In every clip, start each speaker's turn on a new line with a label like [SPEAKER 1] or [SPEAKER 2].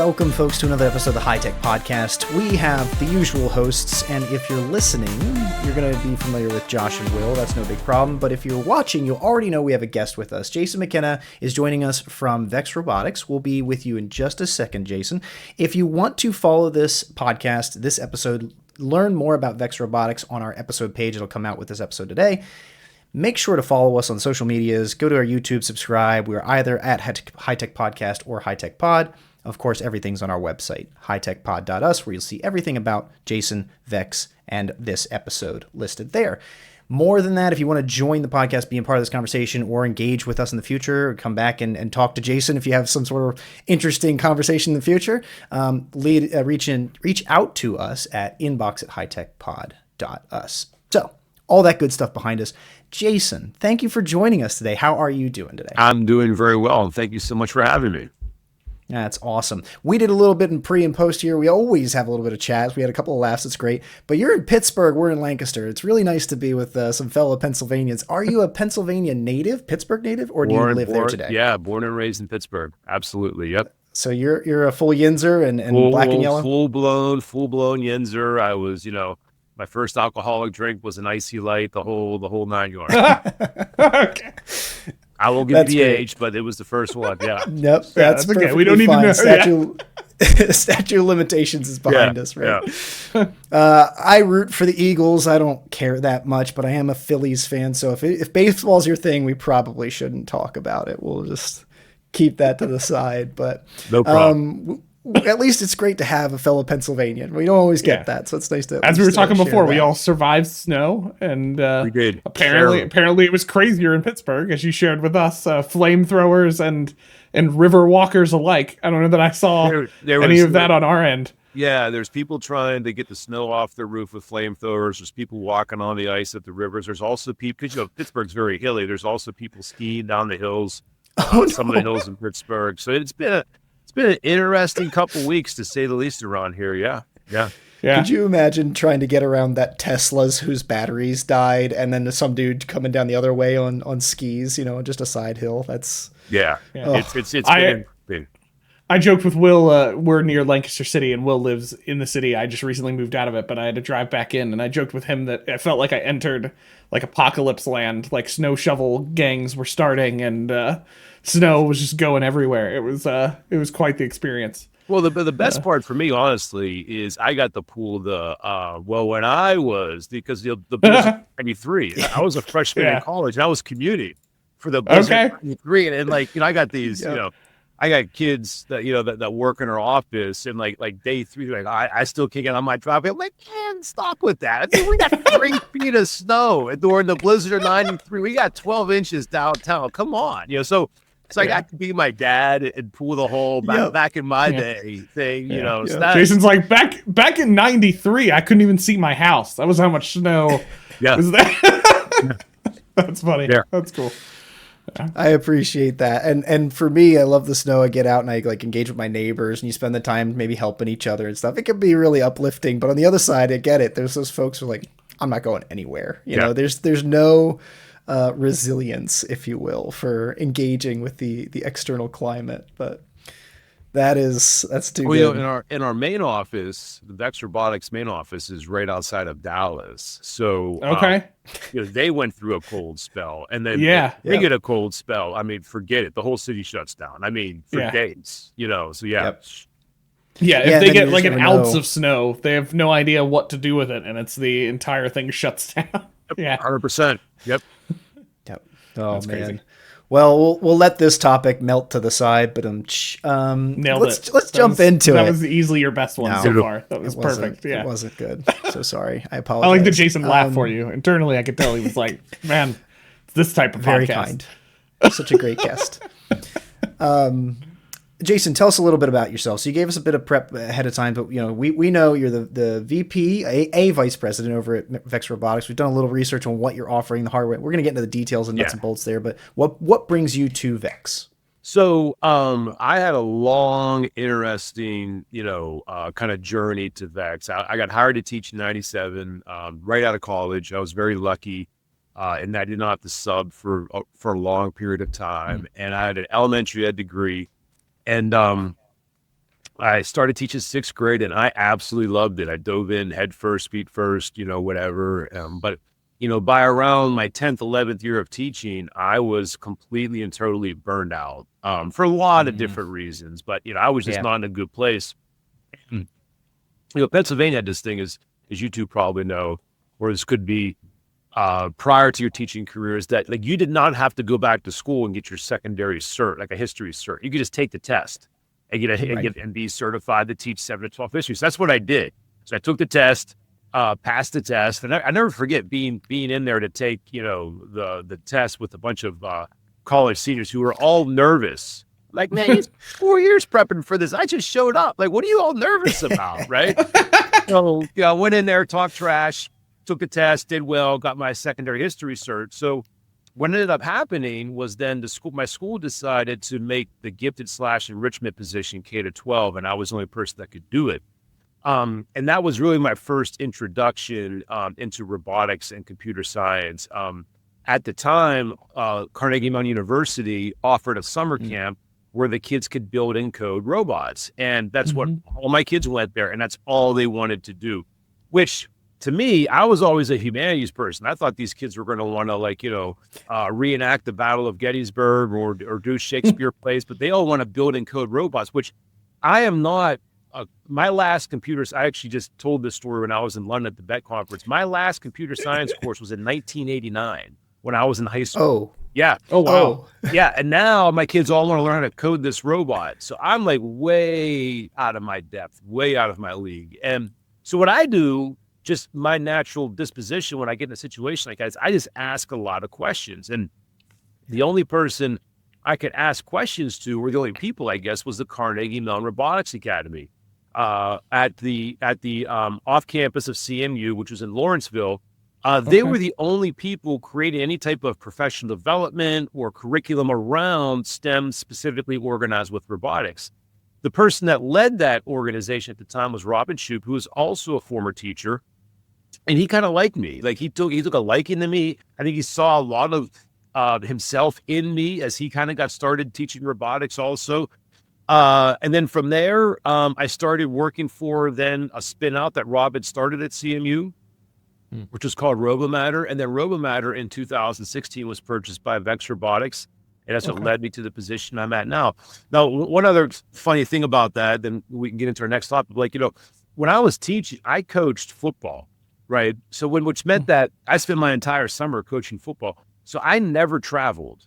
[SPEAKER 1] Welcome, folks, to another episode of the High Tech Podcast. We have the usual hosts, and if you're listening, you're going to be familiar with Josh and Will. That's no big problem. But if you're watching, you'll already know we have a guest with us. Jason McKenna is joining us from VEX Robotics. We'll be with you in just a second, Jason. If you want to follow this podcast, this episode, learn more about VEX Robotics on our episode page. It'll come out with this episode today. Make sure to follow us on social medias. Go to our YouTube, subscribe. We're either at High Tech Podcast or High Tech Pod. Of course, everything's on our website, hightechpod.us, where you'll see everything about Jason, VEX, and this episode listed there. More than that, if you want to join the podcast, be a part of this conversation, or engage with us in the future, or come back and talk to Jason if you have some sort of interesting conversation in the future, reach out to us at inbox@hightechpod.us. So, all that good stuff behind us. Jason, thank you for joining us today. How are you doing today?
[SPEAKER 2] I'm doing very well, and thank you so much for having me.
[SPEAKER 1] That's awesome. We did a little bit in pre and post here. We always have a little bit of chats. We had a couple of laughs. It's great. But you're in Pittsburgh. We're in Lancaster. It's really nice to be with some fellow Pennsylvanians. Are you a Pennsylvania native, Pittsburgh native, or do you live there today?
[SPEAKER 2] Yeah, born and raised in Pittsburgh. Absolutely. Yep.
[SPEAKER 1] So you're a full Yinzer and black and yellow?
[SPEAKER 2] Full blown Yinzer. I was, my first alcoholic drink was an icy light, the whole 9 yards.
[SPEAKER 1] Okay.
[SPEAKER 2] I won't give the age, but it was the first one. Yeah.
[SPEAKER 1] Nope. That's okay. We don't even know. Statute of limitations is behind us, right? Yeah. I root for the Eagles. I don't care that much, but I am a Phillies fan. So if baseball's your thing, we probably shouldn't talk about it. We'll just keep that to the side. But
[SPEAKER 2] no problem.
[SPEAKER 1] At least it's great to have a fellow Pennsylvanian. We don't always get that, so it's nice to.
[SPEAKER 3] As we were talking before, we all survived snow, and
[SPEAKER 2] we did.
[SPEAKER 3] Apparently, it was crazier in Pittsburgh, as you shared with us. Flamethrowers and river walkers alike. I don't know that I saw any of that on our end.
[SPEAKER 2] Yeah, there's people trying to get the snow off their roof with flamethrowers. There's people walking on the ice at the rivers. There's also people, because Pittsburgh's very hilly. There's also people skiing down the hills, some of the hills in Pittsburgh. So it's been an interesting couple weeks, to say the least, around here. Yeah.
[SPEAKER 1] Could you imagine trying to get around that Teslas whose batteries died, and then some dude coming down the other way on skis, just a side hill? That's
[SPEAKER 2] It's been.
[SPEAKER 3] I joked with Will, we're near Lancaster City, and Will lives in the city. I just recently moved out of it, but I had to drive back in, and I joked with him that I felt like I entered like apocalypse land, like snow shovel gangs were starting, and snow was just going everywhere. It was quite the experience.
[SPEAKER 2] Well, the best part for me, honestly, is I got to pull when I was, because the Blizzard 93, I was a freshman in college, and I was commuting for the Blizzard 93, and I got these, I got kids that that work in our office, and like day 3, I still can't get on my driveway. I'm like, man, stop with that. I mean, we got 3 feet of snow during the Blizzard of 93. We got 12 inches downtown. Come on, So I got to be my dad and pull the whole back in my day thing, So
[SPEAKER 3] Jason's like, back in 93, I couldn't even see my house. That was how much snow was there. That's funny. Yeah. That's cool.
[SPEAKER 1] I appreciate that. And for me, I love the snow. I get out and I engage with my neighbors, and you spend the time maybe helping each other and stuff. It can be really uplifting, but on the other side, I get it. There's those folks who are like, I'm not going anywhere. There's no resilience, if you will, for engaging with the external climate. But that's too good.
[SPEAKER 2] In our main office, the VEX Robotics main office is right outside of Dallas. So they went through a cold spell, and then they get a cold spell. I mean, forget it. The whole city shuts down. I mean, for days. So if
[SPEAKER 3] they get like an ounce of snow, they have no idea what to do with it, and it's the entire thing shuts down.
[SPEAKER 2] 100%. Yep.
[SPEAKER 1] Oh,
[SPEAKER 3] that's
[SPEAKER 1] man.
[SPEAKER 3] Crazy.
[SPEAKER 1] Well, we'll let this topic melt to the side, but let's jump into it.
[SPEAKER 3] That was easily your best one so far. That was perfect. Yeah,
[SPEAKER 1] it wasn't good. So sorry. I apologize.
[SPEAKER 3] I like that Jason laughed for you. Internally, I could tell he was like, "Man, it's this type of
[SPEAKER 1] very
[SPEAKER 3] podcast."
[SPEAKER 1] Kind. Such a great guest. Jason, tell us a little bit about yourself. So you gave us a bit of prep ahead of time, but we know you're the VP, a vice president over at VEX Robotics. We've done a little research on what you're offering, the hardware. We're going to get into the details and nuts and bolts there, but what brings you to VEX?
[SPEAKER 2] So I had a long, interesting, kind of journey to VEX. I got hired to teach in 97, right out of college. I was very lucky. And I did not have to sub for a long period of time. And I had an elementary ed degree. And I started teaching 6th grade and I absolutely loved it. I dove in head first, feet first, whatever. But by around my 10th, 11th year of teaching, I was completely and totally burned out for a lot of different reasons. But, I was just not in a good place. Pennsylvania had this thing, as you two probably know, where this could be prior to your teaching career, is that like you did not have to go back to school and get your secondary cert, like a history cert. You could just take the test and and be certified to teach 7 to 12 history. So that's what I did. So I took the test, passed the test, and I never forget being in there to take the test with a bunch of college seniors who were all nervous. Like, man, it's 4 years prepping for this. I just showed up. Like, what are you all nervous about, right? So I went in there, talked trash, took the test, did well, got my secondary history cert. So what ended up happening was then my school decided to make the gifted / enrichment position K-12, and I was the only person that could do it. And that was really my first introduction into robotics and computer science. At the time, Carnegie Mellon University offered a summer camp where the kids could build and code robots. And that's what all my kids went there, and that's all they wanted to do, which to me, I was always a humanities person. I thought these kids were going to want to reenact the Battle of Gettysburg or do Shakespeare plays, but they all want to build and code robots, which I am not. My last computers, I actually just told this story when I was in London at the BET conference. My last computer science course was in 1989 when I was in high school.
[SPEAKER 1] Oh.
[SPEAKER 2] Yeah.
[SPEAKER 3] Oh, wow.
[SPEAKER 2] Yeah. And now my kids all want to learn how to code this robot. So I'm like way out of my depth, way out of my league. And so what I do, just my natural disposition when I get in a situation like that, is I just ask a lot of questions. And the only person I could ask questions to, or the only people, I guess, was the Carnegie Mellon Robotics Academy at the off campus of CMU, which was in Lawrenceville. They were the only people creating any type of professional development or curriculum around STEM, specifically organized with robotics. The person that led that organization at the time was Robin Shoup, who was also a former teacher. And he kind of liked me. Like he took a liking to me. I think he saw a lot of himself in me as he kind of got started teaching robotics also. And then from there, I started working for then a spin out that Rob had started at CMU, which was called RoboMatter. And then RoboMatter in 2016 was purchased by VEX Robotics. And that's what led me to the position I'm at now. Now, one other funny thing about that, then we can get into our next topic. Like, when I was teaching, I coached football, right? So which meant that I spent my entire summer coaching football. So I never traveled.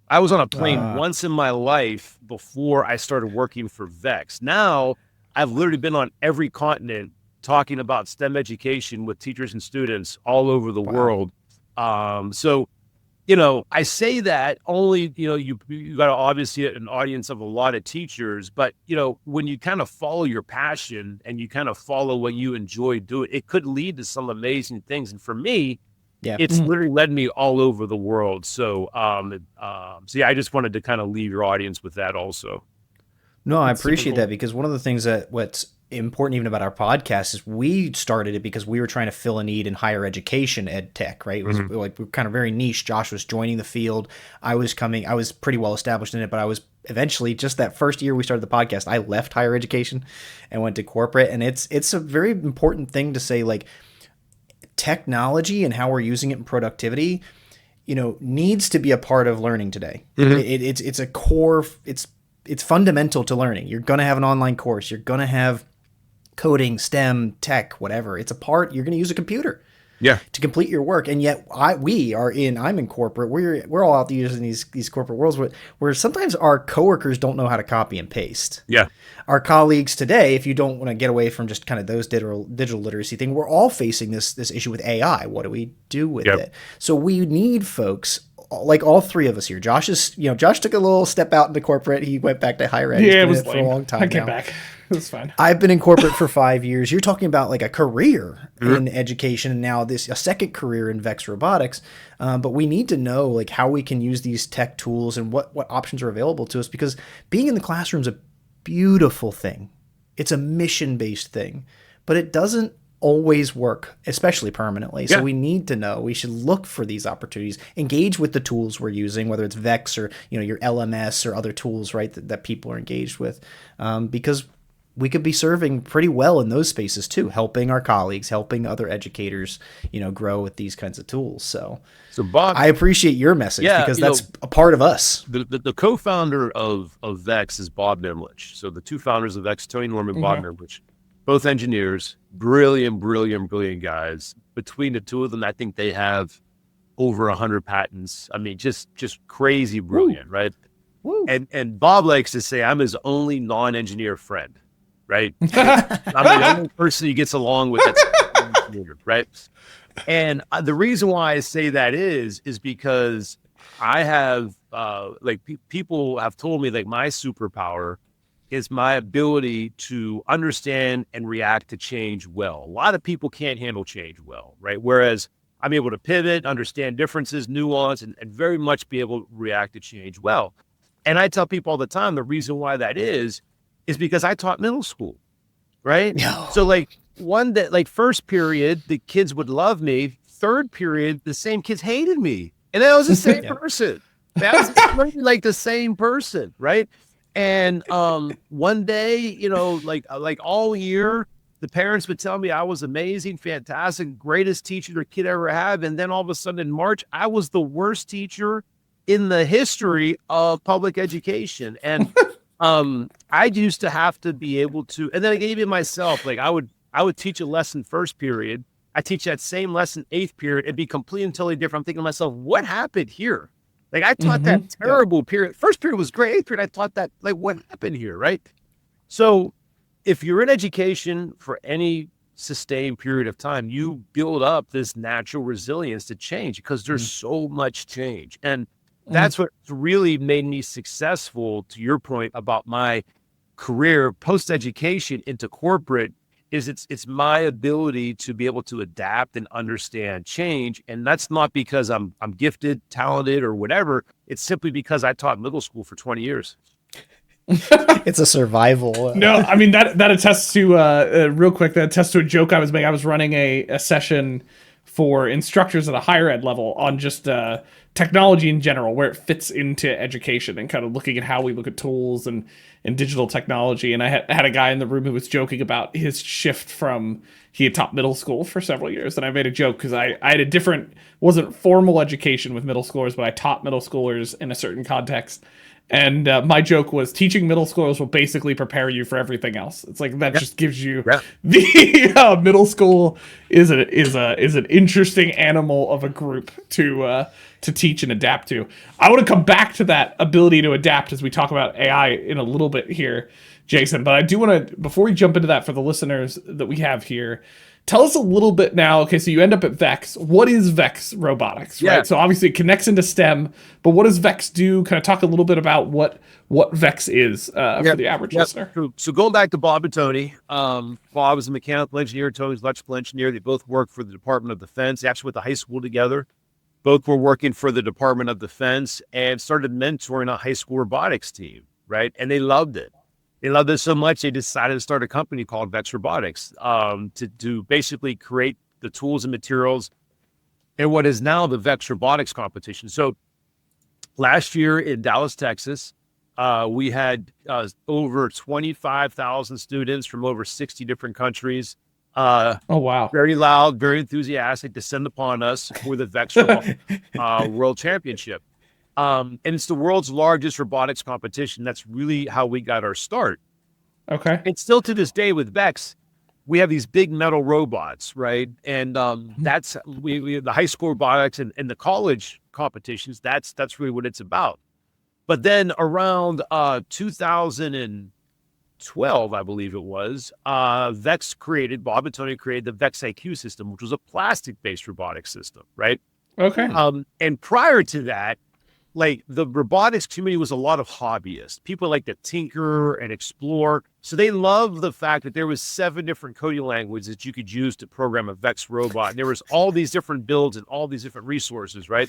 [SPEAKER 2] I was on a plane once in my life before I started working for VEX. Now I've literally been on every continent talking about STEM education with teachers and students all over the world. So I say that only, you got obviously an audience of a lot of teachers, but, when you kind of follow your passion and you kind of follow what you enjoy doing, it could lead to some amazing things. And for me, it's literally led me all over the world. So, I just wanted to kind of leave your audience with that also.
[SPEAKER 1] No, I appreciate that, because one of the things that what's important even about our podcast is we started it because we were trying to fill a need in higher education ed tech, right? It was like, we were kind of very niche. Josh was joining the field. I was pretty well established in it, but I was eventually, just that first year we started the podcast, I left higher education and went to corporate. And it's a very important thing to say, like, technology and how we're using it in productivity, needs to be a part of learning today. It's a core, it's fundamental to learning. You're going to have an online course. You're going to have coding, STEM, tech, whatever. It's a part. You're going to use a computer to complete your work. And yet I'm in corporate. We're all out there using these corporate worlds where sometimes our coworkers don't know how to copy and paste.
[SPEAKER 2] Yeah.
[SPEAKER 1] Our colleagues today, if you don't want to get away from just kind of those digital literacy thing, we're all facing this issue with AI. What do we do with it? So we need folks like all three of us here. Josh took a little step out into corporate. He went back to higher ed.
[SPEAKER 3] Yeah, it was
[SPEAKER 1] for a long time.
[SPEAKER 3] I came back. It was fine.
[SPEAKER 1] I've been in corporate for 5 years. You're talking about like a career in education, and now a second career in VEX Robotics. But we need to know like how we can use these tech tools and what options are available to us, because being in the classroom is a beautiful thing. It's a mission-based thing, but it doesn't always work, especially permanently. So we need to know, we should look for these opportunities, engage with the tools we're using, whether it's VEX or, your LMS or other tools, right, that people are engaged with. Because we could be serving pretty well in those spaces too, helping our colleagues, helping other educators, grow with these kinds of tools. So
[SPEAKER 2] Bob,
[SPEAKER 1] I appreciate your message because that's a part of us.
[SPEAKER 2] The co-founder of VEX is Bob Memlich. So the two founders of VEX, Tony Norman, Bob Memlich, both engineers, brilliant guys. Between the two of them, I think they have over 100 patents. I mean, just crazy brilliant, right? Woo. And Bob likes to say, I'm his only non-engineer friend, right? I'm the only person he gets along with that's engineer, right? And the reason why I say that is because I have, people have told me, like, my superpower is my ability to understand and react to change well. A lot of people can't handle change well, right? Whereas I'm able to pivot, understand differences, nuance, and very much be able to react to change well. And I tell people all the time, the reason why that is because I taught middle school, right? No. So first period, the kids would love me. Third period, the same kids hated me. And that was the same person. That was like the same person, right? And one day, like all year, the parents would tell me I was amazing, fantastic, greatest teacher their kid ever had. And then all of a sudden in March, I was the worst teacher in the history of public education. And I used to have to be able to, and then I gave it myself, like I would teach a lesson first period. I teach that same lesson eighth period. It'd be completely and totally different. I'm thinking to myself, what happened here? Like I taught that terrible period. First period was great. Eighth period, I taught that, like, what happened here, right? So if you're in education for any sustained period of time, you build up this natural resilience to change because there's so much change. And that's what really made me successful, to your point about my career post-education into corporate, is it's my ability to be able to adapt and understand change. And that's not because I'm gifted, talented, or whatever. It's simply because I taught middle school for 20 years.
[SPEAKER 1] It's a survival.
[SPEAKER 3] No, I mean, that attests to, real quick, that attests to a joke I was making. I was running a session for instructors at a higher ed level on just technology in general, where it fits into education, and kind of looking at how we look at tools and digital technology. And I had a guy in the room who was joking about his shift from, he had taught middle school for several years. And I made a joke because I had a different, wasn't formal education with middle schoolers, but I taught middle schoolers in a certain context. And my joke was, teaching middle schoolers will basically prepare you for everything else. It's like that just gives you the middle school is an interesting animal of a group to teach and adapt to. I want to come back to that ability to adapt as we talk about AI in a little bit here, Jason. But I do want to, before we jump into that, for the listeners that we have here, tell us a little bit now. Okay, so you end up at VEX. What is VEX Robotics, right? Yeah. So obviously it connects into STEM, but what does VEX do? Kind of talk a little bit about what VEX is for the average listener.
[SPEAKER 2] So going back to Bob and Tony, Bob is a mechanical engineer, Tony's electrical engineer. They both work for the Department of Defense. They actually went to high school together. Both were working for the Department of Defense and started mentoring a high school robotics team, right? And they loved it. They loved it so much, they decided to start a company called VEX Robotics to basically create the tools and materials in what is now the VEX Robotics competition. So last year in Dallas, Texas, we had over 25,000 students from over 60 different countries.
[SPEAKER 3] Oh, wow.
[SPEAKER 2] Very loud, very enthusiastic, descend upon us for the VEX World Championship. And it's the world's largest robotics competition. That's really how we got our start.
[SPEAKER 3] Okay.
[SPEAKER 2] And still to this day with VEX, we have these big metal robots, right? And that's we the high school robotics and the college competitions. That's really what it's about. But then around 2012, I believe it was, VEX created, Bob and Tony created the VEX IQ system, which was a plastic-based robotics system, right?
[SPEAKER 3] Okay.
[SPEAKER 2] And prior to that, like, the robotics community was a lot of hobbyists. People like to tinker and explore. So they loved the fact that there was 7 different coding languages that you could use to program a VEX robot. And there was all these different builds and all these different resources, right?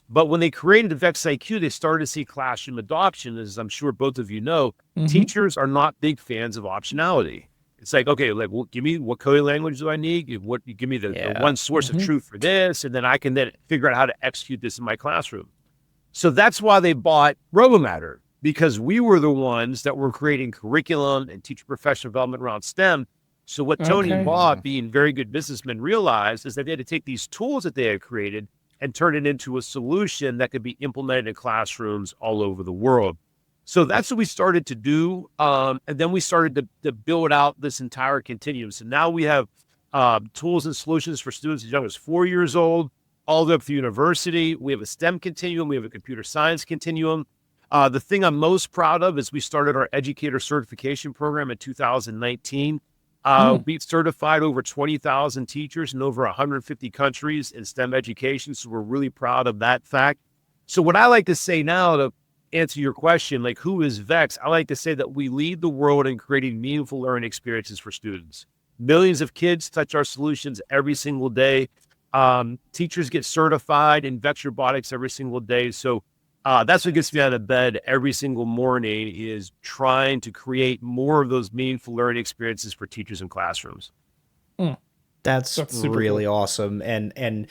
[SPEAKER 2] But when they created the VEX IQ, they started to see classroom adoption. As I'm sure both of you know, teachers are not big fans of optionality. It's like, okay, like, well, give me, what coding language do I need? Give me the one source of truth for this, and then I can then figure out how to execute this in my classroom. So that's why they bought RoboMatter. because we were the ones that were creating curriculum and teacher professional development around STEM. So what Tony and Bob, being very good businessmen, realized is that they had to take these tools that they had created and turn it into a solution that could be implemented in classrooms all over the world. So that's what we started to do. And then we started to build out this entire continuum. So now we have tools and solutions for students as young as 4 years old, all the way up to university. We have a STEM continuum. We have a computer science continuum. The thing I'm most proud of is we started our educator certification program in 2019. We've certified over 20,000 teachers in over 150 countries in STEM education. So we're really proud of that fact. So what I like to say now to answer your question, like who is VEX? I like to say that we lead the world in creating meaningful learning experiences for students. Millions of kids touch our solutions every single day. Teachers get certified in VEX Robotics every single day. So that's what gets me out of bed every single morning, is trying to create more of those meaningful learning experiences for teachers in classrooms.
[SPEAKER 1] That's really cool. Awesome. And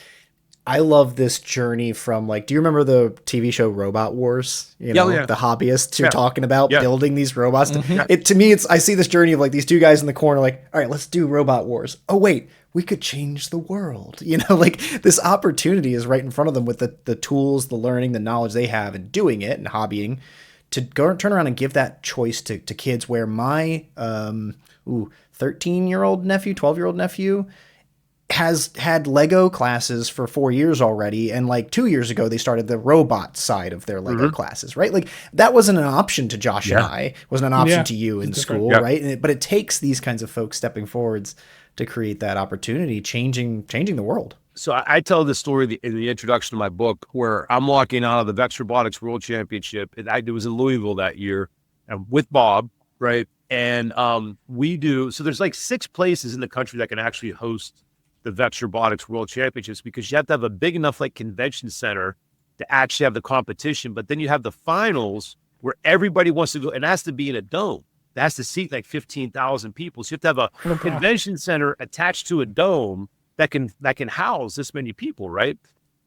[SPEAKER 1] I love this journey from, like, do you remember the TV show Robot Wars? You know, the hobbyists who are talking about building these robots. To me, I see this journey of like these two guys in the corner, like, all right, let's do Robot Wars. Oh, wait, we could change the world. You know, like this opportunity is right in front of them with the tools, the learning, the knowledge they have and doing it and hobbying, to go turn around and give that choice to kids, where my 13-year-old nephew, 12-year-old nephew has had Lego classes for 4 years already. And like 2 years ago, they started the robot side of their Lego classes, right? Like that wasn't an option to Josh and I, wasn't an option to you in school, right? But it takes these kinds of folks stepping forwards to create that opportunity, changing the world.
[SPEAKER 2] So I tell this story in the introduction to my book, where I'm walking out of the VEX Robotics World Championship. It was in Louisville that year, and with Bob, right? And so there's like 6 places in the country that can actually host the VEX Robotics World Championships, because you have to have a big enough like convention center to actually have the competition. But then you have the finals where everybody wants to go, and it has to be in a dome. It has to seat like 15,000 people. So you have to have a convention center attached to a dome that can house this many people, right?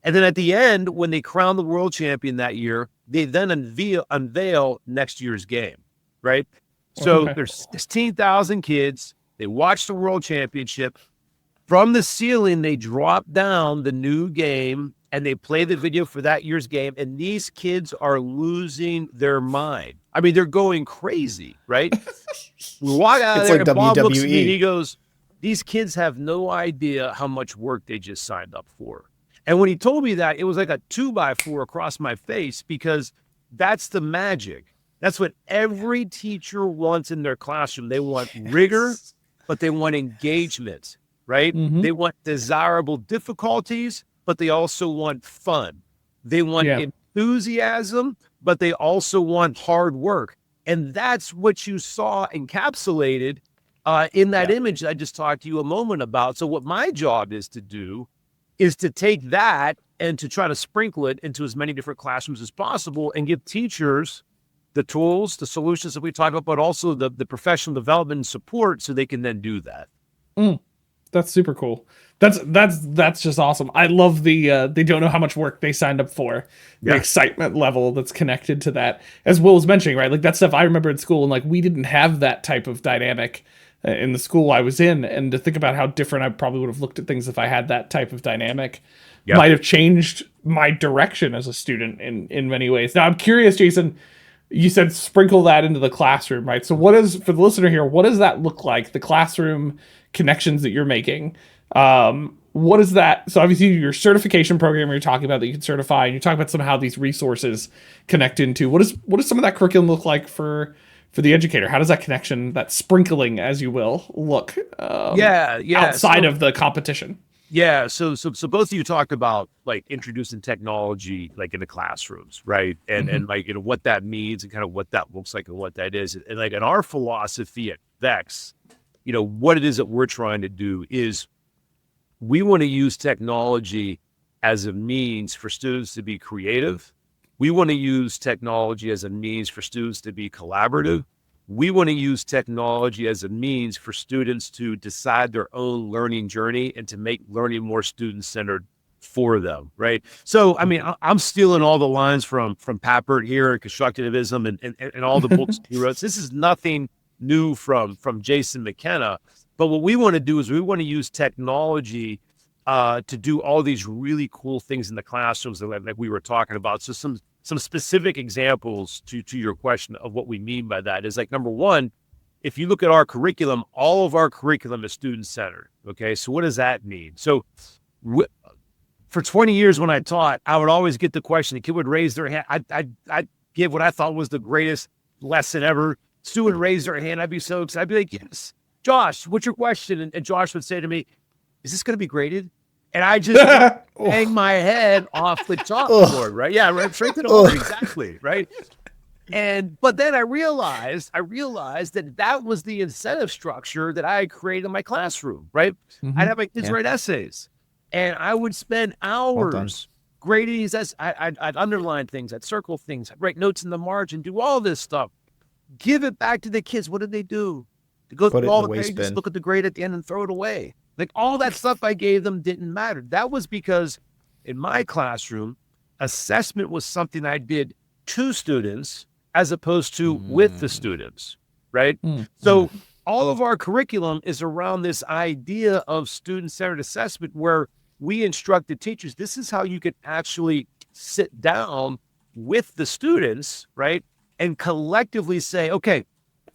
[SPEAKER 2] And then at the end, when they crown the world champion that year, they then unveil next year's game, right? So there's 16,000 kids. They watch the world championship. From the ceiling, they drop down the new game and they play the video for that year's game. And these kids are losing their mind. I mean, they're going crazy, right? We walk out of there, like, and Bob looks at me and he goes, these kids have no idea how much work they just signed up for. And when he told me that, it was like a 2x4 across my face, because that's the magic. That's what every teacher wants in their classroom. They want rigor, but they want engagement. Right? They want desirable difficulties, but they also want fun. They want enthusiasm, but they also want hard work. And that's what you saw encapsulated in that image I just talked to you a moment about. So what my job is to do is to take that and to try to sprinkle it into as many different classrooms as possible and give teachers the tools, the solutions that we talked about, but also the professional development and support so they can then do that.
[SPEAKER 3] That's super cool. That's just awesome. I love the they don't know how much work they signed up for. The excitement level that's connected to that. As Will was mentioning, right? Like that stuff I remember in school, and like we didn't have that type of dynamic in the school I was in. And to think about how different I probably would have looked at things if I had that type of dynamic might have changed my direction as a student in many ways. Now I'm curious, Jason, you said sprinkle that into the classroom, right? So for the listener here, what does that look like? The classroom connections that you're making. What is that? So obviously your certification program you're talking about that you can certify, and you're talking about somehow these resources connect into. What does some of that curriculum look like for the educator? How does that connection, that sprinkling, as you will, look outside of the competition?
[SPEAKER 2] Yeah, so both of you talked about like introducing technology like in the classrooms, right? And like, you know, what that means and kind of what that looks like and what that is. And like in our philosophy at VEX, you know, what it is that we're trying to do is we want to use technology as a means for students to be creative. We want to use technology as a means for students to be collaborative. We want to use technology as a means for students to decide their own learning journey and to make learning more student-centered for them, right? So, I mean, I'm stealing all the lines from Papert here and constructivism and all the books he wrote. This is nothing new from Jason McKenna. But what we want to do is we want to use technology to do all these really cool things in the classrooms that like we were talking about. So some specific examples to your question of what we mean by that is like, number one, if you look at our curriculum, all of our curriculum is student-centered, okay? So what does that mean? So for 20 years when I taught, I would always get the question, the kid would raise their hand. I'd give what I thought was the greatest lesson ever. Student would raise their hand. I'd be so excited. I'd be like, yes, Josh, what's your question? And Josh would say to me, is this going to be graded? And I just hang my head off the chalkboard, right? Yeah, right, straight to the board, exactly, right? But then I realized that was the incentive structure that I had created in my classroom, right? Mm-hmm. I'd have my kids write essays, and I would spend hours grading these essays. I'd underline things, I'd circle things, I'd write notes in the margin, do all this stuff, give it back to the kids. What did they do? To go through all the pages, look at the grade at the end and throw it away. Like all that stuff I gave them didn't matter. That was because in my classroom, assessment was something I did to students as opposed to with the students, right? So all of our curriculum is around this idea of student-centered assessment where we instruct the teachers, this is how you can actually sit down with the students, right? And collectively say, okay,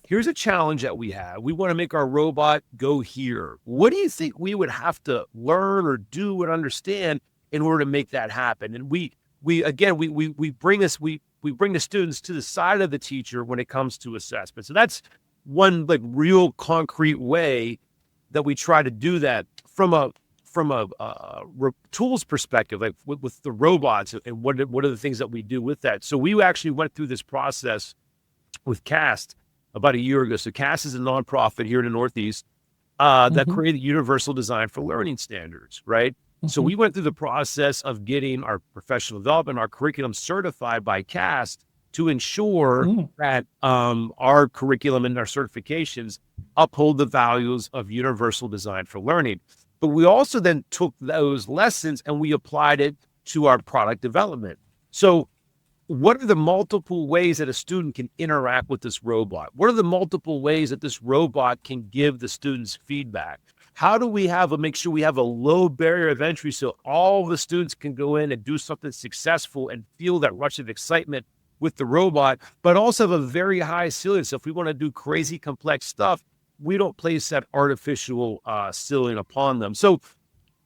[SPEAKER 2] here's a challenge that we have. We want to make our robot go here. What do you think we would have to learn or do and understand in order to make that happen? And we bring the students to the side of the teacher when it comes to assessment. So that's one like real concrete way that we try to do that from a tools perspective, like with the robots and what are the things that we do with that. So we actually went through this process with CAST about a year ago. So CAST is a nonprofit here in the Northeast that created Universal Design for Learning standards, right? So we went through the process of getting our professional development, our curriculum certified by CAST to ensure that our curriculum and our certifications uphold the values of Universal Design for Learning. But we also then took those lessons and we applied it to our product development. So what are the multiple ways that a student can interact with this robot? What are the multiple ways that this robot can give the students feedback? How do we make sure we have a low barrier of entry so all the students can go in and do something successful and feel that rush of excitement with the robot, but also have a very high ceiling. So if we want to do crazy complex stuff, we don't place that artificial ceiling upon them. So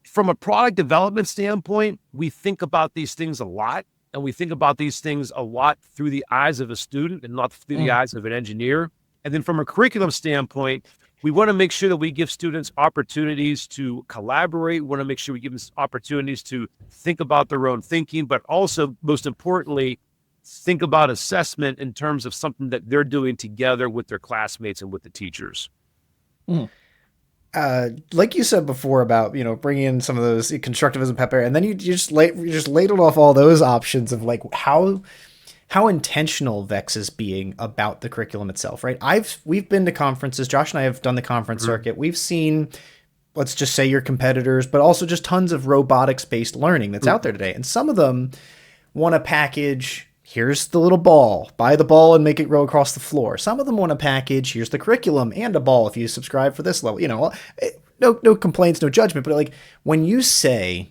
[SPEAKER 2] from a product development standpoint, we think about these things a lot. And we think about these things a lot through the eyes of a student and not through the eyes of an engineer. And then from a curriculum standpoint, we want to make sure that we give students opportunities to collaborate. We want to make sure we give them opportunities to think about their own thinking, but also, most importantly, think about assessment in terms of something that they're doing together with their classmates and with the teachers.
[SPEAKER 1] Like you said before about, bringing in some of those constructivism pepper, and then you just ladled off all those options of like how intentional VEX is being about the curriculum itself, right? We've been to conferences. Josh and I have done the conference circuit. We've seen, let's just say your competitors, but also just tons of robotics-based learning that's out there today. And some of them want to package, here's the little ball, buy the ball and make it roll across the floor. Some of them want to package, here's the curriculum and a ball if you subscribe for this level. No complaints, no judgment, but like when you say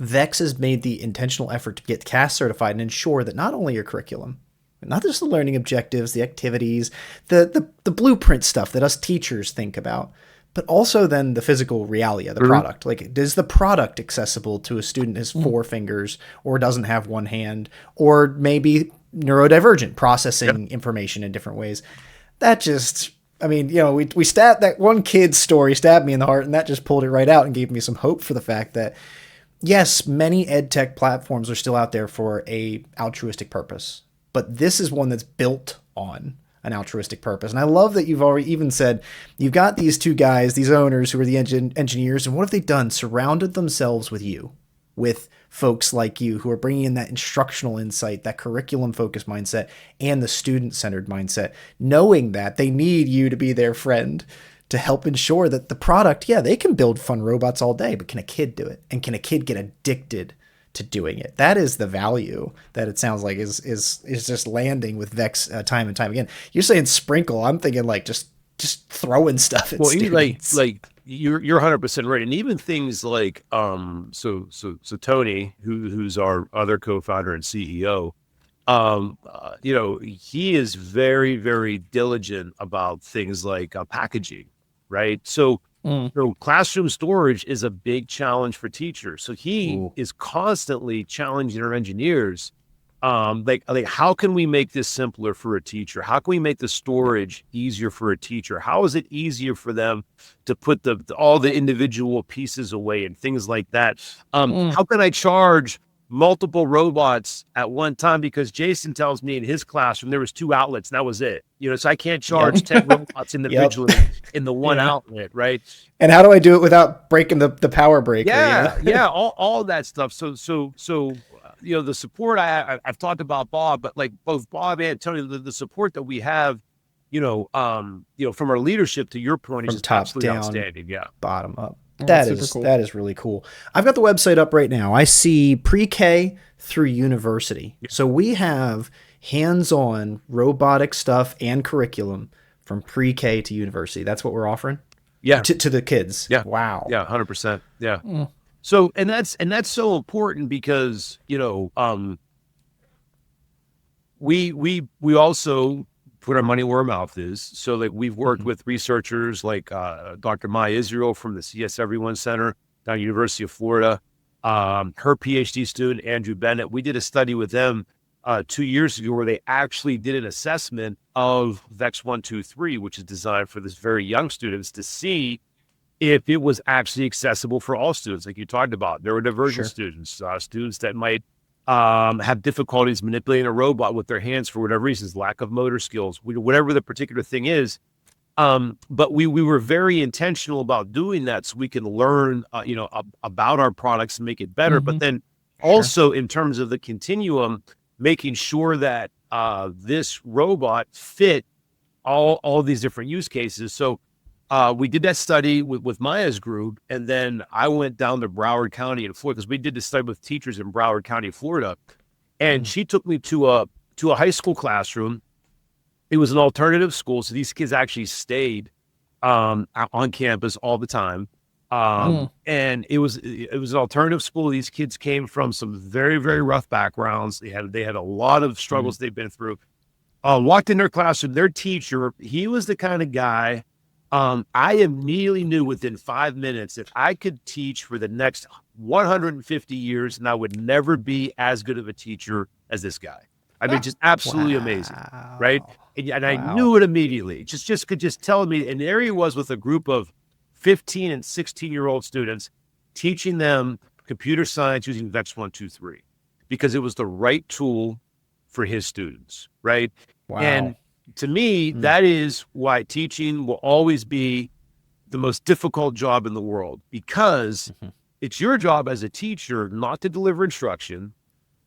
[SPEAKER 1] VEX has made the intentional effort to get CAST certified and ensure that not only your curriculum, not just the learning objectives, the activities, the blueprint stuff that us teachers think about, but also then the physical realia, the product. Like, is the product accessible to a student who has 4 fingers or doesn't have one hand, or maybe neurodivergent, processing information in different ways? That just, we stabbed that one kid's story, stabbed me in the heart, and that just pulled it right out and gave me some hope for the fact that, yes, many ed tech platforms are still out there for a altruistic purpose, but this is one that's built on an altruistic purpose. And I love that you've already even said you've got these 2 guys, these owners who are the engineers, and what have they done? Surrounded themselves with folks like you who are bringing in that instructional insight, that curriculum focused mindset, and the student centered mindset, knowing that they need you to be their friend to help ensure that the product, they can build fun robots all day, but can a kid do it? And can a kid get addicted to doing it? That is the value that it sounds like is just landing with VEX time and time again. You're saying sprinkle. I'm thinking like just throwing stuff at students.
[SPEAKER 2] Like you're 100% right. And even things like, so Tony, who's our other co-founder and CEO, he is very, very diligent about things like packaging, right? So, classroom storage is a big challenge for teachers. So he is constantly challenging our engineers. Like how can we make this simpler for a teacher? How can we make the storage easier for a teacher? How is it easier for them to put all the individual pieces away and things like that? How can I charge multiple robots at one time? Because Jason tells me in his classroom there was 2 outlets and that was it. So I can't charge 10 robots individually in the one outlet, right?
[SPEAKER 1] And how do I do it without breaking the power breaker?
[SPEAKER 2] All that stuff. So the support I've talked about Bob, but like both Bob and Tony, the support that we have, from our leadership, to your point, is just absolutely outstanding. Yeah,
[SPEAKER 1] bottom up. That is really cool. I've got the website up right now. I see pre-K through university. Yeah. So we have hands-on robotic stuff and curriculum from pre-K to university. That's what we're offering.
[SPEAKER 2] Yeah,
[SPEAKER 1] to the kids.
[SPEAKER 2] Yeah,
[SPEAKER 1] wow.
[SPEAKER 2] Yeah, 100%. Yeah. So and that's so important because we also put our money where our mouth is. So like we've worked with researchers like Dr. Maya Israel from the CS Everyone Center down at University of Florida. Her PhD student, Andrew Bennett, we did a study with them 2 years ago where they actually did an assessment of VEX 123, which is designed for this very young students to see if it was actually accessible for all students. Like you talked about, there were divergent students, students that might have difficulties manipulating a robot with their hands for whatever reasons, lack of motor skills, whatever the particular thing is. But we were very intentional about doing that so we can learn, about our products and make it better. But then also in terms of the continuum, making sure that this robot fit all these different use cases. So we did that study with Maya's group, and then I went down to Broward County in Florida, because we did this study with teachers in Broward County, Florida, and she took me to a high school classroom. It was an alternative school, so these kids actually stayed on campus all the time, and it was an alternative school. These kids came from some very, very rough backgrounds. They had a lot of struggles they've been through. Walked in their classroom, their teacher, he was the kind of guy. I immediately knew within 5 minutes that I could teach for the next 150 years and I would never be as good of a teacher as this guy. I mean, just absolutely amazing, right? And I knew it immediately. Just could tell me. And there he was with a group of 15 and 16-year-old students, teaching them computer science using VEX 123, because it was the right tool for his students, right?
[SPEAKER 1] Wow.
[SPEAKER 2] And to me, that is why teaching will always be the most difficult job in the world, because it's your job as a teacher not to deliver instruction,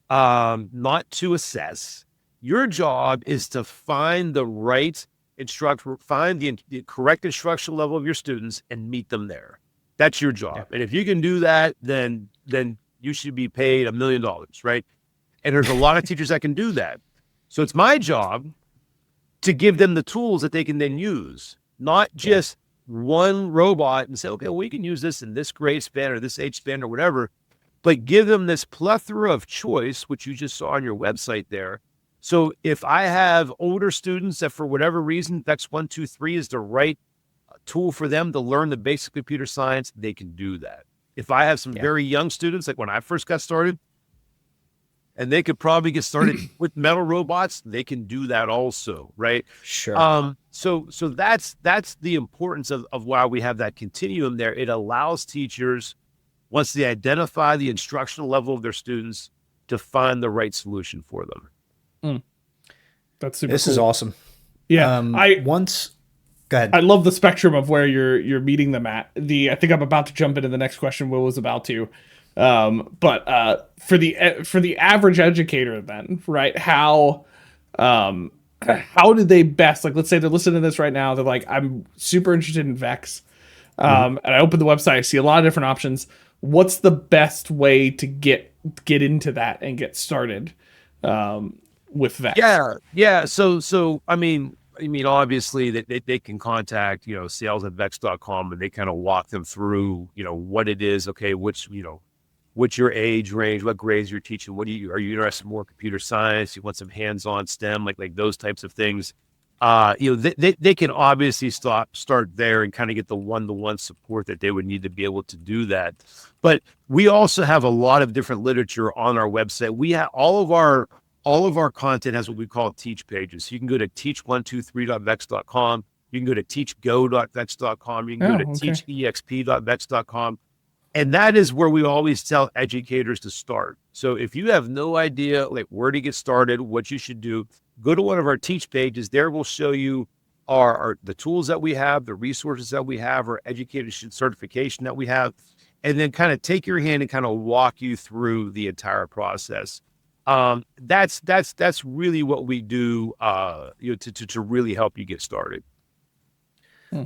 [SPEAKER 2] not to assess. Your job is to find the right instructor, find the correct instruction level of your students and meet them there. That's your job. And if you can do that, then you should be paid $1 million, right? And there's a lot of teachers that can do that. So it's my job to give them the tools that they can then use, not just one robot and say, okay, well, we can use this in this grade span or this age span or whatever, but give them this plethora of choice, which you just saw on your website there. So if I have older students that for whatever reason, VEX 123 is the right tool for them to learn the basic computer science, they can do that. If I have some very young students, like when I first got started, and they could probably get started with metal robots, they can do that also, right?
[SPEAKER 1] Sure.
[SPEAKER 2] So that's the importance of why we have that continuum there. It allows teachers, once they identify the instructional level of their students, to find the right solution for them.
[SPEAKER 3] That's super
[SPEAKER 1] This
[SPEAKER 3] cool.
[SPEAKER 1] is awesome.
[SPEAKER 3] Yeah.
[SPEAKER 1] Go ahead.
[SPEAKER 3] I love the spectrum of where you're meeting them at. I think I'm about to jump into the next question Will was about to. But for the average educator then, right? How how do they best, like, let's say they're listening to this right now, they're like, I'm super interested in VEX, and I open the website, I see a lot of different options. What's the best way to get into that and get started with VEX?
[SPEAKER 2] Yeah. So I mean, obviously they can contact, sales@vex.com, and they kind of walk them through, what it is. Okay, what's your age range, what grades you're teaching, are you interested in more computer science? You want some hands-on STEM, like those types of things. They can obviously start there and kind of get the one-to-one support that they would need to be able to do that. But we also have a lot of different literature on our website. We have all of our content has what we call teach pages. So you can go to teach123.vex.com. You can go to teachgo.vex.com. You can go to teachexp.vex.com. And that is where we always tell educators to start. So if you have no idea like where to get started, what you should do, go to one of our teach pages. There we'll show you the tools that we have, the resources that we have, our education certification that we have, and then kind of take your hand and kind of walk you through the entire process. That's really what we do, to really help you get started.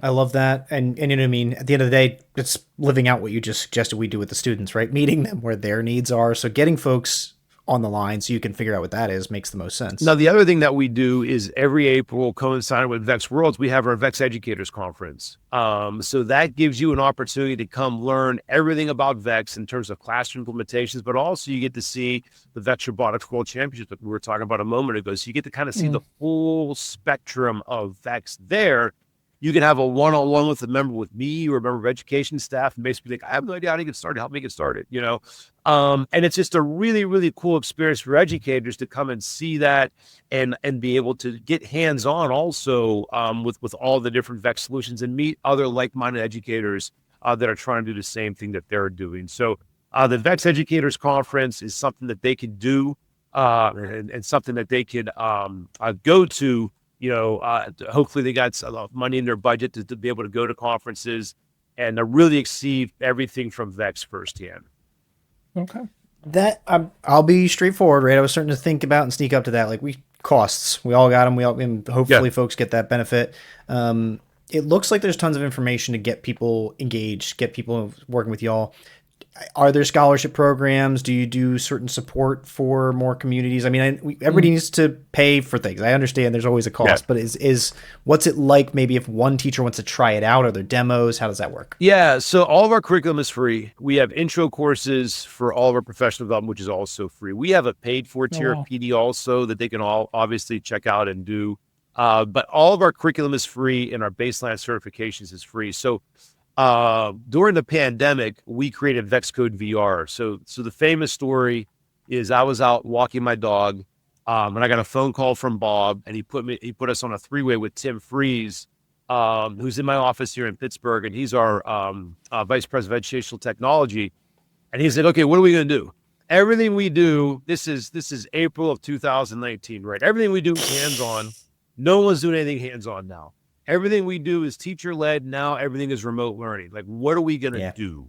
[SPEAKER 1] I love that. And you know what I mean? At the end of the day, it's living out what you just suggested we do with the students, right? Meeting them where their needs are. So getting folks on the line so you can figure out what that is makes the most sense.
[SPEAKER 2] Now, the other thing that we do is every April, coinciding with VEX Worlds, we have our VEX Educators Conference. So that gives you an opportunity to come learn everything about VEX in terms of classroom implementations, but also you get to see the VEX Robotics World Championship that we were talking about a moment ago. So you get to kind of see the full spectrum of VEX there. You can have a one-on-one with a member, with me or a member of education staff, and basically like, I have no idea how to get started. Help me get started, And it's just a really, really cool experience for educators to come and see that and be able to get hands-on also with all the different VEX solutions and meet other like-minded educators that are trying to do the same thing that they're doing. So the VEX Educators Conference is something that they can do and something that they can go to. Hopefully they got a lot of money in their budget to be able to go to conferences and really exceed everything from VEX firsthand.
[SPEAKER 3] Okay.
[SPEAKER 1] That I'll be straightforward, right? I was starting to think about and sneak up to that. Like costs, we all got them. And hopefully folks get that benefit. It looks like there's tons of information to get people engaged, get people working with y'all. Are there scholarship programs? Do you do certain support for more communities? I mean, everybody needs to pay for things. I understand there's always a cost, but is what's it like maybe if one teacher wants to try it out? Are there demos? How does that work?
[SPEAKER 2] Yeah, so all of our curriculum is free. We have intro courses for all of our professional development, which is also free. We have a paid for tier of PD also that they can all obviously check out and do. But all of our curriculum is free and our baseline certifications is free. So during the pandemic, we created VEX Code VR. So the famous story is I was out walking my dog, and I got a phone call from Bob, and he put us on a three-way with Tim Freeze, who's in my office here in Pittsburgh, and he's our vice president of educational technology. And he said, "Okay, what are we going to do? Everything we do, this is April of 2019, right? Everything we do is hands-on. No one's doing anything hands-on now. Everything we do is teacher-led. Now everything is remote learning. Like, what are we going to do?"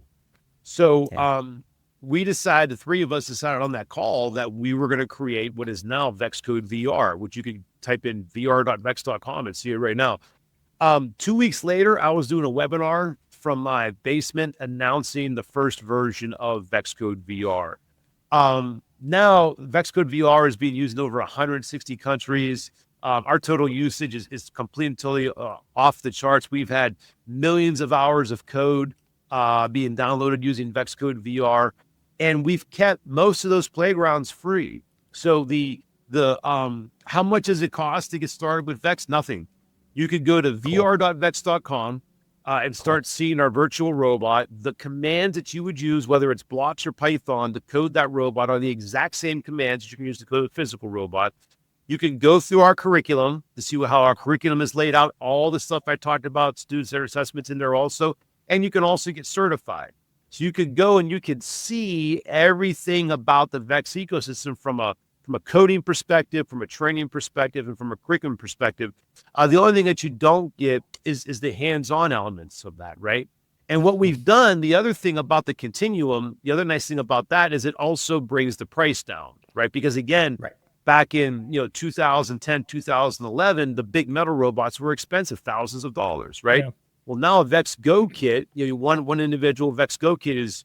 [SPEAKER 2] So the three of us decided on that call that we were going to create what is now VEX Code VR, which you can type in vr.vex.com and see it right now. 2 weeks later, I was doing a webinar from my basement announcing the first version of VEX Code VR. Now VEX Code VR is being used in over 160 countries. Our total usage is completely off the charts. We've had millions of hours of code being downloaded using VEX Code VR, and we've kept most of those playgrounds free. So the how much does it cost to get started with VEX? Nothing. You could go to vr.vex.com and start seeing our virtual robot. The commands that you would use, whether it's blocks or Python, to code that robot are the exact same commands that you can use to code a physical robot. You can go through our curriculum to see how our curriculum is laid out, all the stuff I talked about, student-centered assessments in there also, and you can also get certified. So you could go and you could see everything about the VEX ecosystem from a coding perspective, from a training perspective, and from a curriculum perspective. The only thing that you don't get is the hands-on elements of that, right? And what we've done, the other thing about the continuum, the other nice thing about that is it also brings the price down, right? Because again, back in 2010, 2011, the big metal robots were expensive, thousands of dollars, right?
[SPEAKER 3] Yeah.
[SPEAKER 2] Well, now a VEX Go kit, one individual VEX Go kit is,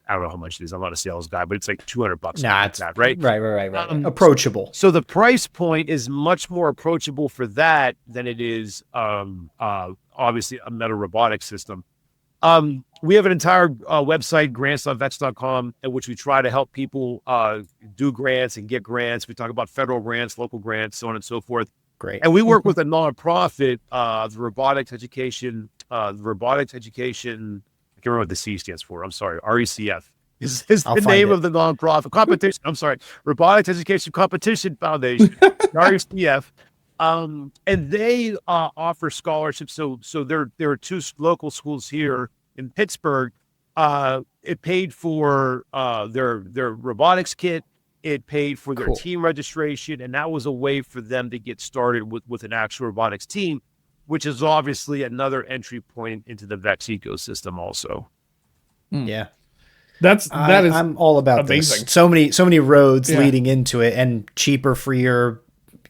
[SPEAKER 2] I don't know how much it is. I'm not a sales guy, but it's like $200.
[SPEAKER 1] Nah, it's
[SPEAKER 2] that, right?
[SPEAKER 1] Right. Approachable.
[SPEAKER 2] So the price point is much more approachable for that than it is obviously a metal robotic system. We have an entire website, grants.vex.com, in which we try to help people do grants and get grants. We talk about federal grants, local grants, so on and so forth.
[SPEAKER 1] Great.
[SPEAKER 2] And we work with a nonprofit, the Robotics Education. I can't remember what the C stands for. I'm sorry. RECF is the name of the nonprofit competition. I'm sorry. Robotics Education Competition Foundation, RECF. And they offer scholarships. So there are two local schools here in Pittsburgh. It paid for their robotics kit. It paid for their team registration, and that was a way for them to get started with an actual robotics team, which is obviously another entry point into the VEX ecosystem also.
[SPEAKER 1] Yeah.
[SPEAKER 3] I'm
[SPEAKER 1] all about
[SPEAKER 3] amazing.
[SPEAKER 1] This. So many roads leading into it, and cheaper, freer.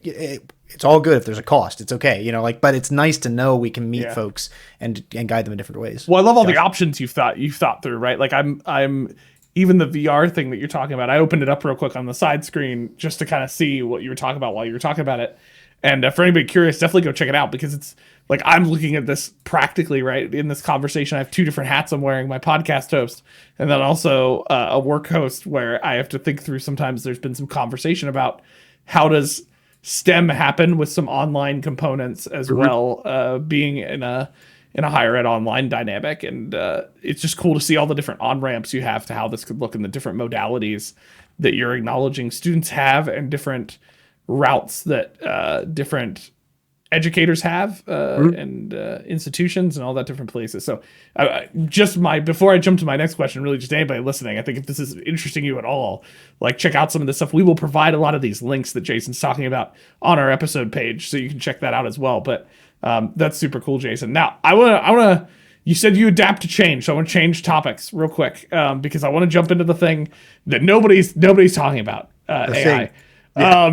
[SPEAKER 1] It's all good if there's a cost. It's okay, but it's nice to know we can meet folks and guide them in different ways.
[SPEAKER 3] Well, I love all the options you've thought through, right? Like I'm even the VR thing that you're talking about. I opened it up real quick on the side screen just to kind of see what you were talking about while you were talking about it. And for anybody curious, definitely go check it out, because it's like I'm looking at this practically, right? In this conversation, I have two different hats I'm wearing: my podcast host, and then also a work host, where I have to think through. Sometimes there's been some conversation about how does STEM happen with some online components as well, being in a higher ed online dynamic. And it's just cool to see all the different on-ramps you have to how this could look, in the different modalities that you're acknowledging students have, and different routes that different educators have, and institutions and all that different places. So before I jump to my next question, really just anybody listening, I think if this is interesting you at all, like check out some of this stuff. We will provide a lot of these links that Jason's talking about on our episode page, so you can check that out as well. But that's super cool, Jason. Now I want to, you said you adapt to change, so I want to change topics real quick, because I want to jump into the thing that nobody's talking about, AI. As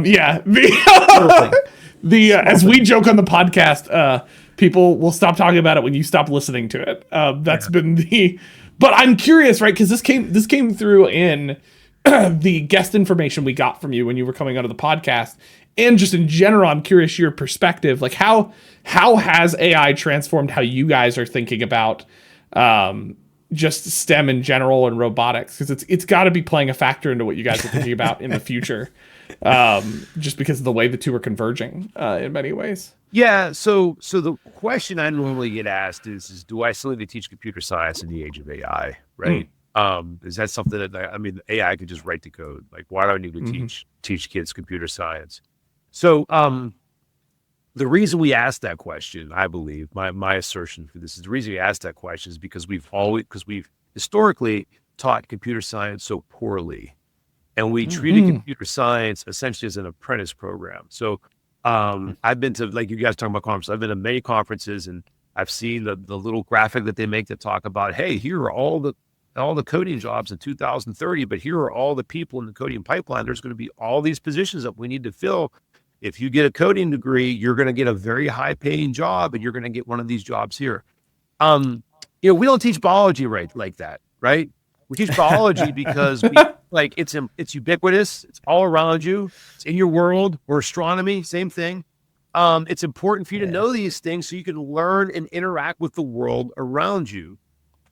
[SPEAKER 3] we joke on the podcast, people will stop talking about it when you stop listening to it. That's been but I'm curious, right? Because this came through in the guest information we got from you when you were coming out of the podcast, and just in general, I'm curious your perspective. Like how has AI transformed how you guys are thinking about just STEM in general and robotics? Because it's got to be playing a factor into what you guys are thinking about in the future. Just because of the way the two are converging in many ways.
[SPEAKER 2] Yeah. So the question I normally get asked is do I still need to teach computer science in the age of AI? Right. Is that something that AI could just write the code? Like, why do I need to teach kids computer science? So the reason we asked that question, I believe, my assertion for this is the reason we asked that question is because we've historically taught computer science so poorly. And we treated computer science essentially as an apprentice program. So I've been to, like you guys talking about conferences, I've been to many conferences, and I've seen the little graphic that they make that talk about, hey, here are all the coding jobs in 2030, but here are all the people in the coding pipeline. There's going to be all these positions that we need to fill. If you get a coding degree, you're going to get a very high paying job, and you're going to get one of these jobs here. We don't teach biology like that, right? We teach biology because it's ubiquitous. It's all around you. It's in your world. Or astronomy, same thing. It's important for you to know these things so you can learn and interact with the world around you.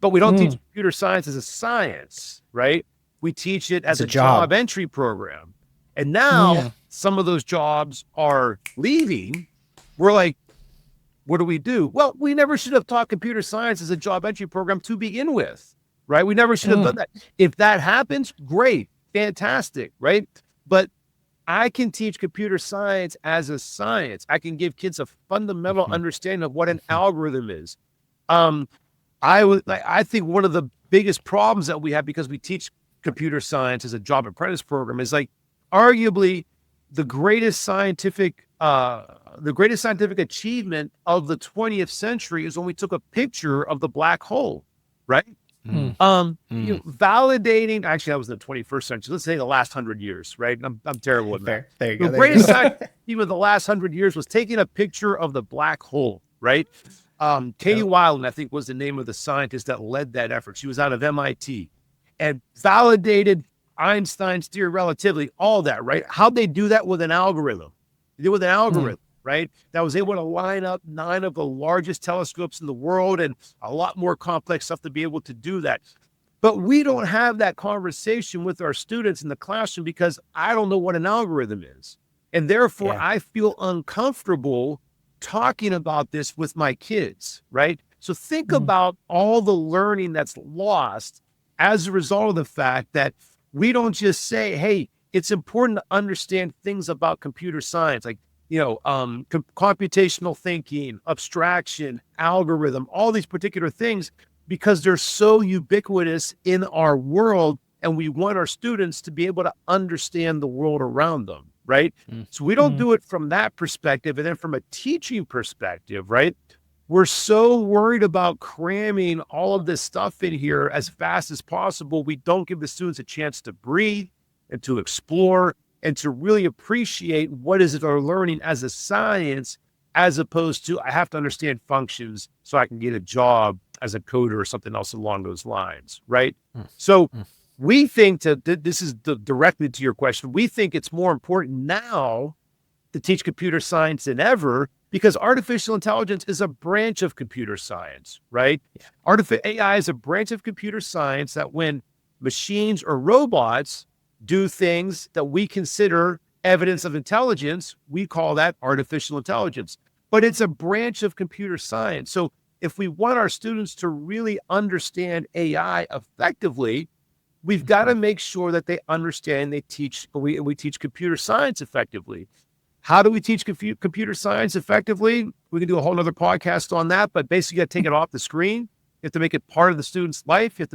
[SPEAKER 2] But we don't teach computer science as a science, right? We teach it as a job entry program. And now some of those jobs are leaving. We're like, what do we do? Well, we never should have taught computer science as a job entry program to begin with. Right? We never should have done that. If that happens, great, fantastic, right? But I can teach computer science as a science. I can give kids a fundamental understanding of what an algorithm is. I think one of the biggest problems that we have because we teach computer science as a job apprentice program is like arguably the greatest scientific achievement of the 20th century is when we took a picture of the black hole, right? Validating. Actually, that was in the 21st century. Let's say the last 100 years, right? I'm terrible at that.
[SPEAKER 1] There you go.
[SPEAKER 2] The greatest science of the last 100 years was taking a picture of the black hole, right? Katie Weiland, I think, was the name of the scientist that led that effort. She was out of MIT and validated Einstein's theory of relativity, all that, right? How'd they do that? With an algorithm. They did with an algorithm, right? That was able to line up 9 of the largest telescopes in the world and a lot more complex stuff to be able to do that. But we don't have that conversation with our students in the classroom because I don't know what an algorithm is. And therefore, I feel uncomfortable talking about this with my kids, right? So think about all the learning that's lost as a result of the fact that we don't just say, hey, it's important to understand things about computer science, like, computational thinking, abstraction, algorithm, all these particular things, because they're so ubiquitous in our world. And we want our students to be able to understand the world around them, right? So we don't do it from that perspective. And then from a teaching perspective, right? We're so worried about cramming all of this stuff in here as fast as possible. We don't give the students a chance to breathe and to explore and to really appreciate what is it they're learning as a science, as opposed to, I have to understand functions so I can get a job as a coder or something else along those lines, right? So we think this is directly to your question. We think it's more important now to teach computer science than ever, because artificial intelligence is a branch of computer science, right? AI is a branch of computer science that when machines or robots do things that we consider evidence of intelligence, we call that artificial intelligence. But it's a branch of computer science. So if we want our students to really understand AI effectively, we've got to make sure that they understand we teach computer science effectively. How do we teach computer science effectively? We can do a whole nother podcast on that, but basically you got to take it off the screen. You have to make it part of the student's life. You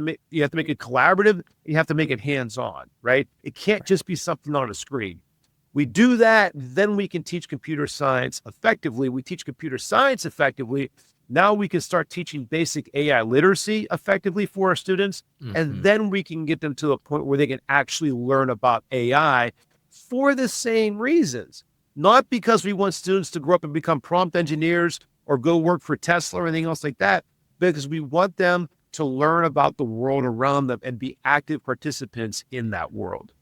[SPEAKER 2] have to make it collaborative. You have to make it hands-on, right? It can't just be something on a screen. We do that, then we can teach computer science effectively. We teach computer science effectively. Now we can start teaching basic AI literacy effectively for our students. And then we can get them to a point where they can actually learn about AI for the same reasons. Not because we want students to grow up and become prompt engineers or go work for Tesla or anything else like that, because we want them to learn about the world around them and be active participants in that world.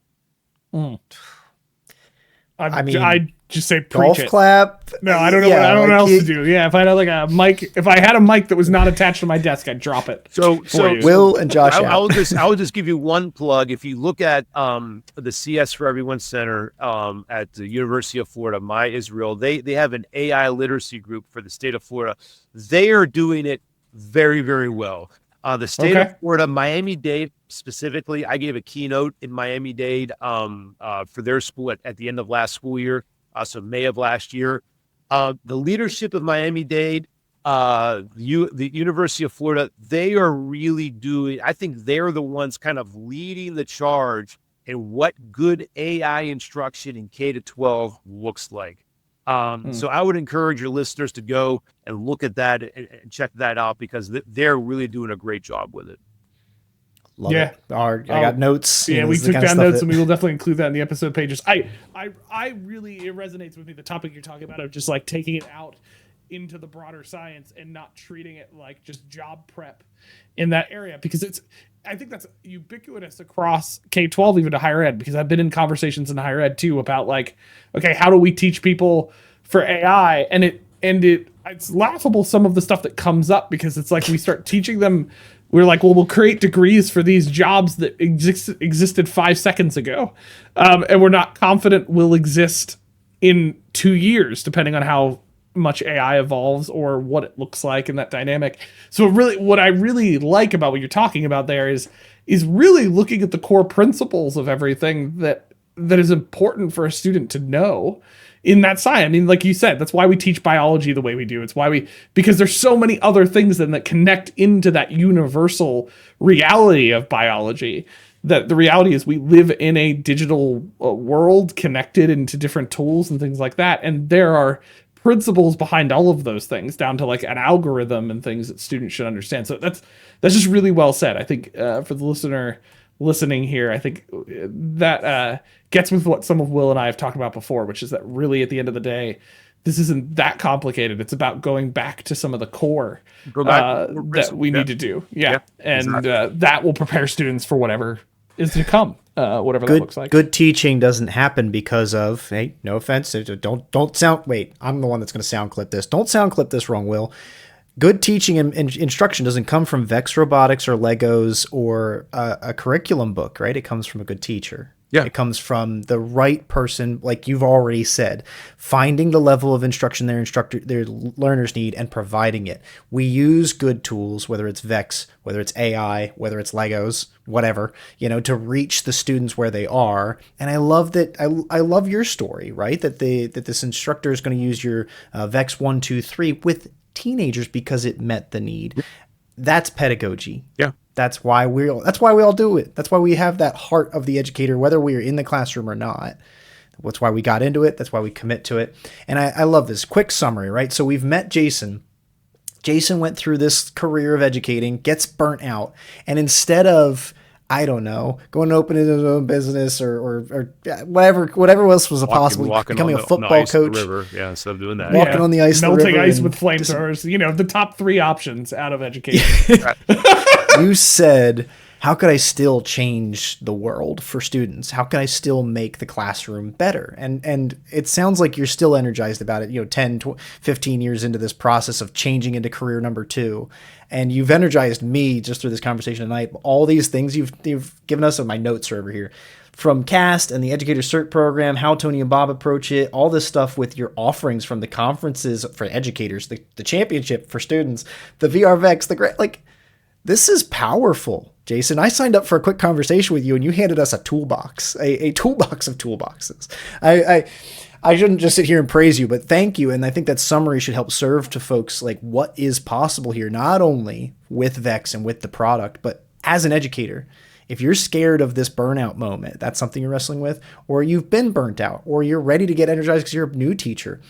[SPEAKER 3] I just say preach
[SPEAKER 1] golf
[SPEAKER 3] it.
[SPEAKER 1] Clap.
[SPEAKER 3] No, I don't know. I don't know what else to do. Yeah, if I had a mic, if I had a mic that was not attached to my desk, I'd drop it.
[SPEAKER 2] So
[SPEAKER 1] Will and Josh,
[SPEAKER 2] I will just give you one plug. If you look at the CS for Everyone Center at the University of Florida, My Israel, they have an AI literacy group for the state of Florida. They are doing it very, very well. The state of Florida, Miami-Dade specifically, I gave a keynote in Miami-Dade for their school at the end of last school year, so May of last year. The leadership of Miami-Dade, the University of Florida, they are really I think they're the ones kind of leading the charge in what good AI instruction in K-12 looks like. So I would encourage your listeners to go and look at that and check that out, because they're really doing a great job with it.
[SPEAKER 1] Love it. I got notes.
[SPEAKER 3] Yeah, we took down notes, and we will definitely include that in the episode pages. I really, it resonates with me, the topic you're talking about of just like taking it out into the broader science and not treating it like just job prep in that area, because I think that's ubiquitous across K-12, even to higher ed, because I've been in conversations in higher ed too about like, okay, how do we teach people for AI? And it's laughable, some of the stuff that comes up, because it's like we start teaching them. We're like, well, we'll create degrees for these jobs that existed 5 seconds ago. And we're not confident will exist in 2 years, depending on how much AI evolves or what it looks like in that dynamic. So really, what I really like about what you're talking about there is really looking at the core principles of everything that is important for a student to know in that science. I mean, like you said, that's why we teach biology the way we do. It's why because there's so many other things then that connect into that universal reality of biology. That the reality is we live in a digital world connected into different tools and things like that. And there are principles behind all of those things, down to like an algorithm and things that students should understand. So that's just really well said. I think for the listener listening here, I think that gets with what some of Will and I have talked about before, which is that really at the end of the day, this isn't that complicated. It's about going back to some of the core that we need to do. Yeah. And exactly. That will prepare students for whatever is to come, whatever that looks like.
[SPEAKER 1] Good teaching doesn't happen because of, hey, no offense. Don't sound, wait, I'm the one that's going to sound clip this. Don't sound clip this wrong, Will. Good teaching and instruction doesn't come from VEX Robotics or Legos or a curriculum book, right? It comes from a good teacher.
[SPEAKER 2] Yeah.
[SPEAKER 1] It comes from the right person, like you've already said, finding the level of instruction their learners need and providing it. We use good tools, whether it's VEX, whether it's AI, whether it's Legos, whatever, to reach the students where they are. And I love that. I love your story, right? That this instructor is going to use your VEX 1, 2, 3 with teenagers because it met the need. That's pedagogy.
[SPEAKER 2] Yeah.
[SPEAKER 1] That's why we all do it. That's why we have that heart of the educator, whether we are in the classroom or not. That's why we got into it. That's why we commit to it. And I love this quick summary, right? So we've met Jason. Jason went through this career of educating, gets burnt out. And instead of, I don't know, going to open his own business or whatever else was possible, becoming a football coach.
[SPEAKER 2] Yeah, instead of doing that.
[SPEAKER 1] Walking on the ice.
[SPEAKER 3] Melting ice with flamethrowers. The top 3 options out of education.
[SPEAKER 1] You said, how could I still change the world for students? How can I still make the classroom better? And it sounds like you're still energized about it, 10, 15 years into this process of changing into career number 2. And you've energized me just through this conversation tonight. All these things you've given us, and my notes are over here, from CAST and the Educator Cert program, how Tony and Bob approach it, all this stuff with your offerings from the conferences for educators, the championship for students, the VRVEX, the great, this is powerful, Jason. I signed up for a quick conversation with you and you handed us a toolbox, a toolbox of toolboxes. I shouldn't just sit here and praise you, but thank you. And I think that summary should help serve to folks what is possible here, not only with VEX and with the product, but as an educator. If you're scared of this burnout moment, that's something you're wrestling with, or you've been burnt out, or you're ready to get energized because you're a new teacher.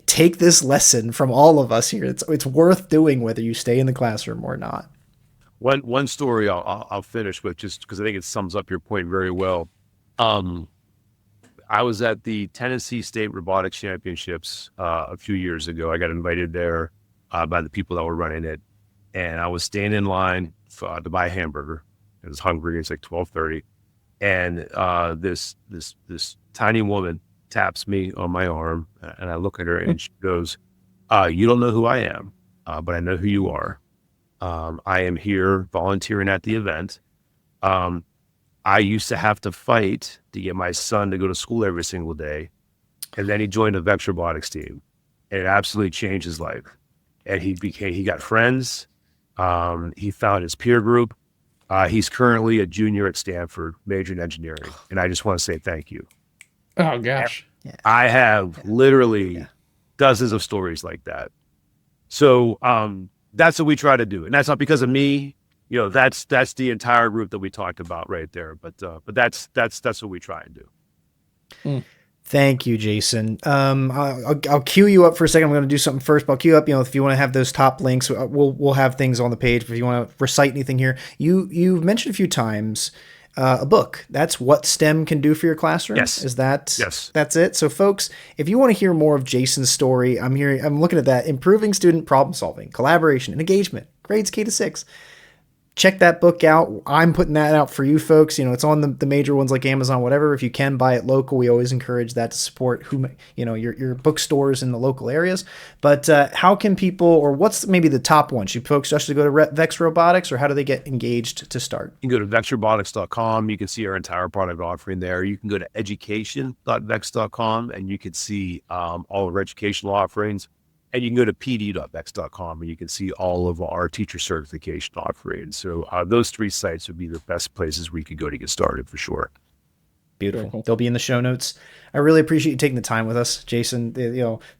[SPEAKER 1] Take this lesson from all of us here. It's worth doing whether you stay in the classroom or not.
[SPEAKER 2] One story I'll finish with, just because I think it sums up your point very well. I was at the Tennessee State Robotics Championships a few years ago. I got invited there by the people that were running it, and I was standing in line to buy a hamburger. I was hungry. It's like 12:30, and this tiny woman taps me on my arm, and I look at her and she goes, you don't know who I am, but I know who you are. I am here volunteering at the event. I used to have to fight to get my son to go to school every single day. And then he joined the VEX Robotics team, and it absolutely changed his life. And he got friends. He found his peer group. He's currently a junior at Stanford, majoring in engineering. And I just want to say thank you.
[SPEAKER 3] Oh gosh.
[SPEAKER 2] I have literally dozens of stories like that. So that's what we try to do. And that's not because of me. That's the entire group that we talked about right there. But that's what we try and do.
[SPEAKER 1] Thank you, Jason. I'll queue you up for a second. I'm going to do something first, but I'll queue up. If you want to have those top links, we'll have things on the page. If you want to recite anything here, you've mentioned a few times a book. That's What STEM Can Do for Your Classroom.
[SPEAKER 2] Yes.
[SPEAKER 1] Is that?
[SPEAKER 2] Yes.
[SPEAKER 1] That's it. So folks, if you want to hear more of Jason's story, I'm looking at that. Improving Student Problem Solving, Collaboration, and Engagement, Grades K-6. Check that book out. I'm putting that out for you folks. It's on the major ones like Amazon, whatever. If you can buy it local, we always encourage that to support your bookstores in the local areas. But how can people, or what's maybe the top one? Should folks just go to VEX Robotics, or how do they get engaged to start?
[SPEAKER 2] You can go to vexrobotics.com. You can see our entire product offering there. You can go to education.vex.com, and you can see all of our educational offerings. And you can go to pd.vex.com, and you can see all of our teacher certification offerings. So those 3 sites would be the best places where you could go to get started for sure.
[SPEAKER 1] Beautiful. They'll be in the show notes. I really appreciate you taking the time with us, Jason.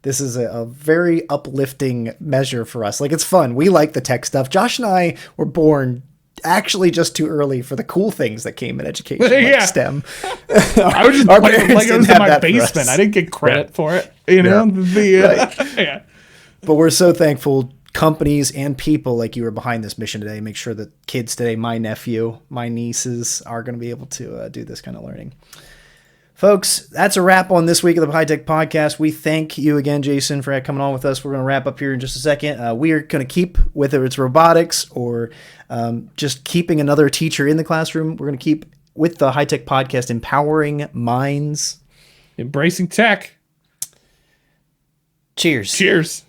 [SPEAKER 1] This is a very uplifting measure for us. It's fun. We like the tech stuff. Josh and I were born actually just too early for the cool things that came in education, like STEM.
[SPEAKER 3] I was just playing Legos in my basement. I didn't get credit for it. You know?
[SPEAKER 1] Right. But we're so thankful companies and people like you are behind this mission today. Make sure that kids today, my nephew, my nieces, are going to be able to do this kind of learning. Folks, that's a wrap on this week of the High Tech Podcast. We thank you again, Jason, for coming on with us. We're going to wrap up here in just a second. We are going to keep, whether it's robotics or just keeping another teacher in the classroom, we're going to keep with the High Tech Podcast, empowering minds.
[SPEAKER 3] Embracing tech.
[SPEAKER 1] Cheers.
[SPEAKER 3] Cheers.